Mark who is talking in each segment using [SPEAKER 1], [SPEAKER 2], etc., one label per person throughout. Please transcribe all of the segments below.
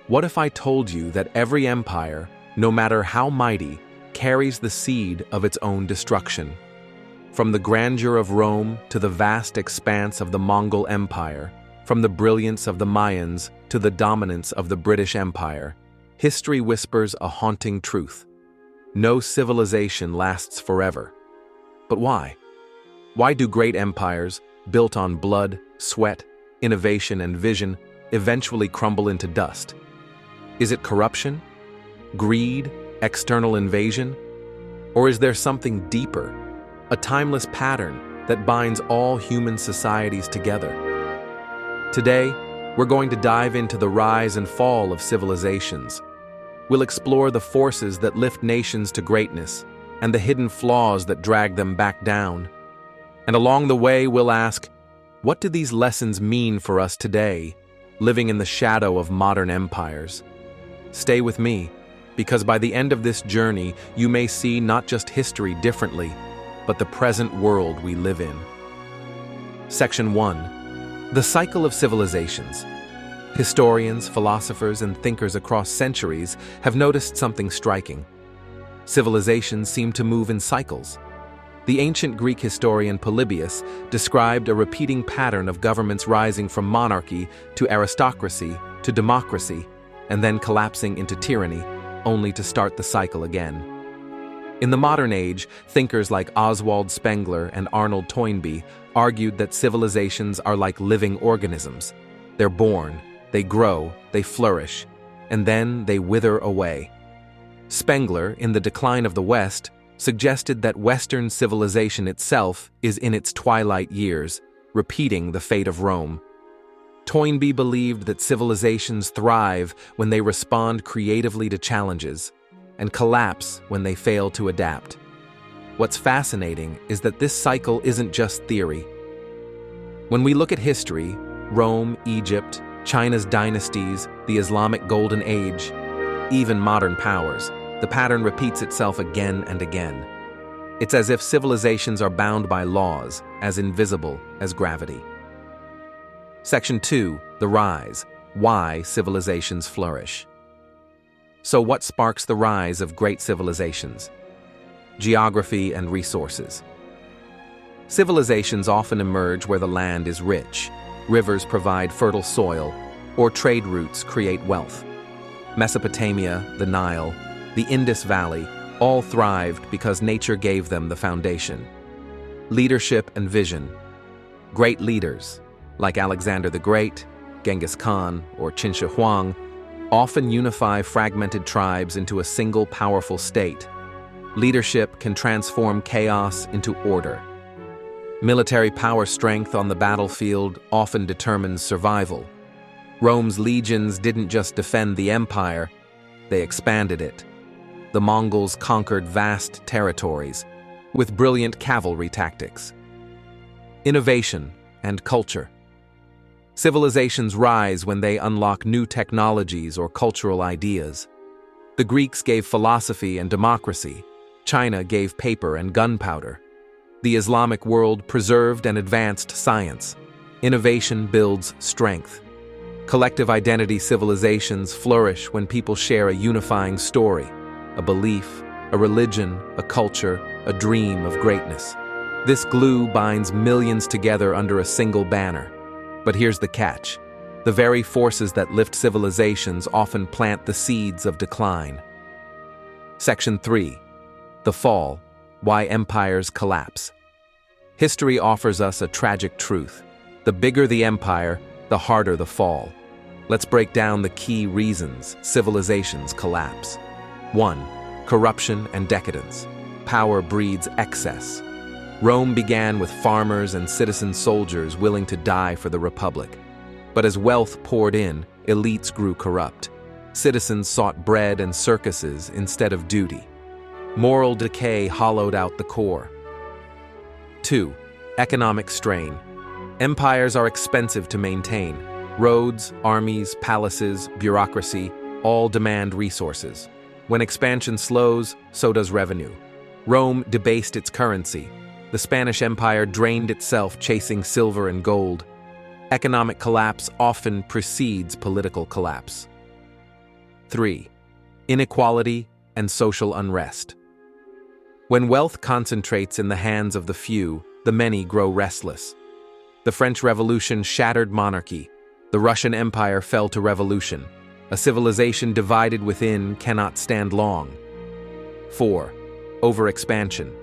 [SPEAKER 1] What if I told you that every empire, no matter how mighty, carries the seed of its own destruction? From the grandeur of Rome to the vast expanse of the Mongol Empire, from the brilliance of the Mayans to the dominance of the British Empire, history whispers a haunting truth. No civilization lasts forever. But why? Why do great empires, built on blood, sweat, innovation, and vision, eventually crumble into dust? Is it corruption? Greed? External invasion? Or is there something deeper, a timeless pattern that binds all human societies together? Today, we're going to dive into the rise and fall of civilizations. We'll explore the forces that lift nations to greatness and the hidden flaws that drag them back down. And along the way, we'll ask, what do these lessons mean for us today, living in the shadow of modern empires? Stay with me, because by the end of this journey, you may see not just history differently, but the present world we live in. Section 1. The cycle of civilizations. Historians, philosophers, and thinkers across centuries have noticed something striking. Civilizations seem to move in cycles. The ancient Greek historian Polybius described a repeating pattern of governments rising from monarchy to aristocracy to democracy, and then collapsing into tyranny, only to start the cycle again. In the modern age, thinkers like Oswald Spengler and Arnold Toynbee argued that civilizations are like living organisms. They're born, they grow, they flourish, and then they wither away. Spengler, in The Decline of the West, suggested that Western civilization itself is in its twilight years, repeating the fate of Rome. Toynbee believed that civilizations thrive when they respond creatively to challenges, and collapse when they fail to adapt. What's fascinating is that this cycle isn't just theory. When we look at history, Rome, Egypt, China's dynasties, the Islamic Golden Age, even modern powers, the pattern repeats itself again and again. It's as if civilizations are bound by laws as invisible as gravity. Section 2. The Rise. Why civilizations flourish. So what sparks the rise of great civilizations? Geography and resources. Civilizations often emerge where the land is rich. Rivers provide fertile soil, or trade routes create wealth. Mesopotamia, the Nile, the Indus Valley, all thrived because nature gave them the foundation. Leadership and vision. Great leaders, like Alexander the Great, Genghis Khan, or Qin Shi Huang, often unify fragmented tribes into a single powerful state. Leadership can transform chaos into order. Military power strength on the battlefield often determines survival. Rome's legions didn't just defend the empire, they expanded it. The Mongols conquered vast territories with brilliant cavalry tactics. Innovation and culture. Civilizations rise when they unlock new technologies or cultural ideas. The Greeks gave philosophy and democracy. China gave paper and gunpowder. The Islamic world preserved and advanced science. Innovation builds strength. Collective identity civilizations flourish when people share a unifying story, a belief, a religion, a culture, a dream of greatness. This glue binds millions together under a single banner. But here's the catch. The very forces that lift civilizations often plant the seeds of decline. Section 3. The Fall. Why empires collapse. History offers us a tragic truth. The bigger the empire, the harder the fall. Let's break down the key reasons civilizations collapse. 1. Corruption and decadence. Power breeds excess. Rome began with farmers and citizen soldiers willing to die for the Republic. But as wealth poured in, elites grew corrupt. Citizens sought bread and circuses instead of duty. Moral decay hollowed out the core. 2. Economic strain. Empires are expensive to maintain. Roads, armies, palaces, bureaucracy, all demand resources. When expansion slows, so does revenue. Rome debased its currency. The Spanish Empire drained itself chasing silver and gold. Economic collapse often precedes political collapse. 3. Inequality and social unrest. When wealth concentrates in the hands of the few, the many grow restless. The French Revolution shattered monarchy. The Russian Empire fell to revolution. A civilization divided within cannot stand long. 4. Overexpansion.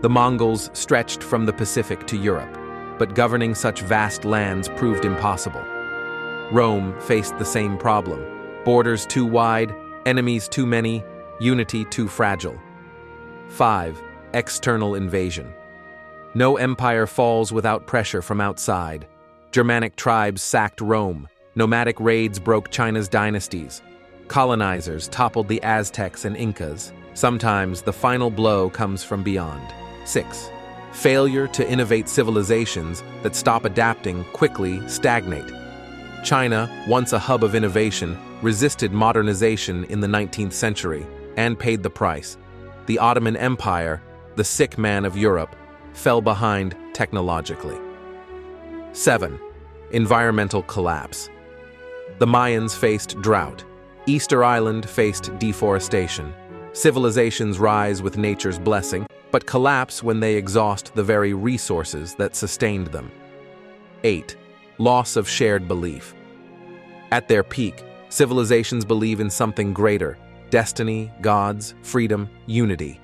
[SPEAKER 1] The Mongols stretched from the Pacific to Europe, but governing such vast lands proved impossible. Rome faced the same problem. Borders too wide, enemies too many, unity too fragile. 5. External invasion. No empire falls without pressure from outside. Germanic tribes sacked Rome. Nomadic raids broke China's dynasties. Colonizers toppled the Aztecs and Incas. Sometimes the final blow comes from beyond. 6. Failure to innovate. Civilizations that stop adapting quickly stagnate. China, once a hub of innovation, resisted modernization in the 19th century and paid the price. The Ottoman Empire, the sick man of Europe, fell behind technologically. 7. Environmental collapse. The Mayans faced drought. Easter Island faced deforestation. Civilizations rise with nature's blessing, but collapse when they exhaust the very resources that sustained them. 8. Loss of shared belief. At their peak, civilizations believe in something greater: destiny, gods, freedom, unity.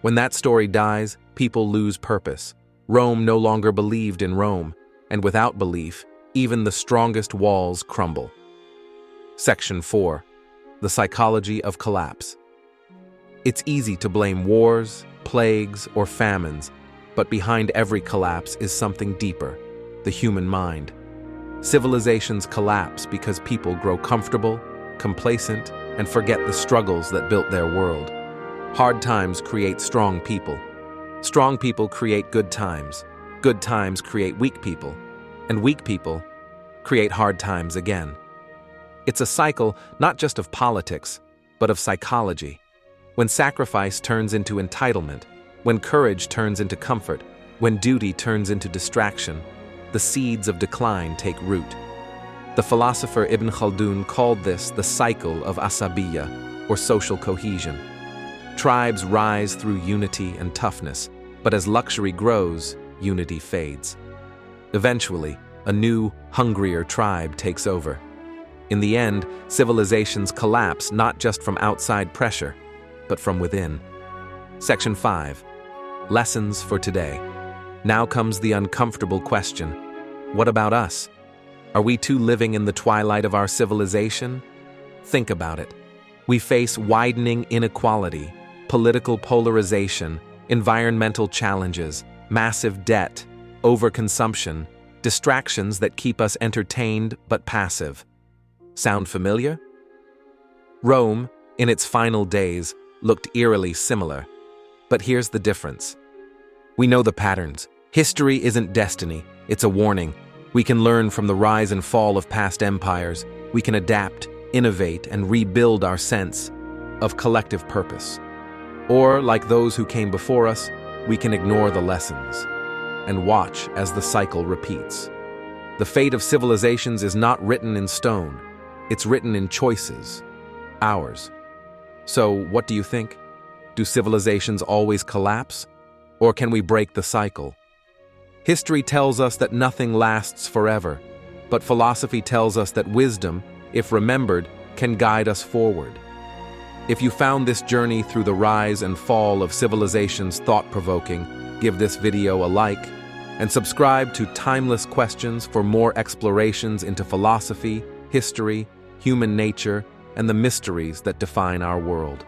[SPEAKER 1] When that story dies, people lose purpose. Rome no longer believed in Rome, and without belief, even the strongest walls crumble. Section 4. The psychology of collapse. It's easy to blame wars, plagues, or famines, but behind every collapse is something deeper: the human mind. Civilizations collapse because people grow comfortable, complacent, and forget the struggles that built their world. Hard times create strong people. Strong people create good times. Good times create weak people. And weak people create hard times again. It's a cycle not just of politics, but of psychology. When sacrifice turns into entitlement, when courage turns into comfort, when duty turns into distraction, the seeds of decline take root. The philosopher Ibn Khaldun called this the cycle of asabiya, or social cohesion. Tribes rise through unity and toughness, but as luxury grows, unity fades. Eventually, a new, hungrier tribe takes over. In the end, civilizations collapse not just from outside pressure, but from within. Section 5. Lessons for today. Now comes the uncomfortable question: what about us? Are we too living in the twilight of our civilization? Think about it. We face widening inequality, political polarization, environmental challenges, massive debt, overconsumption, distractions that keep us entertained but passive. Sound familiar? Rome, in its final days, looked eerily similar. But here's the difference. We know the patterns. History isn't destiny, it's a warning. We can learn from the rise and fall of past empires. We can adapt, innovate, and rebuild our sense of collective purpose. Or, like those who came before us, we can ignore the lessons and watch as the cycle repeats. The fate of civilizations is not written in stone. It's written in choices, ours. So, what do you think? Do civilizations always collapse? Or can we break the cycle? History tells us that nothing lasts forever, but philosophy tells us that wisdom, if remembered, can guide us forward. If you found this journey through the rise and fall of civilizations thought-provoking, give this video a like, and subscribe to Timeless Questions for more explorations into philosophy, history, human nature, and the mysteries that define our world.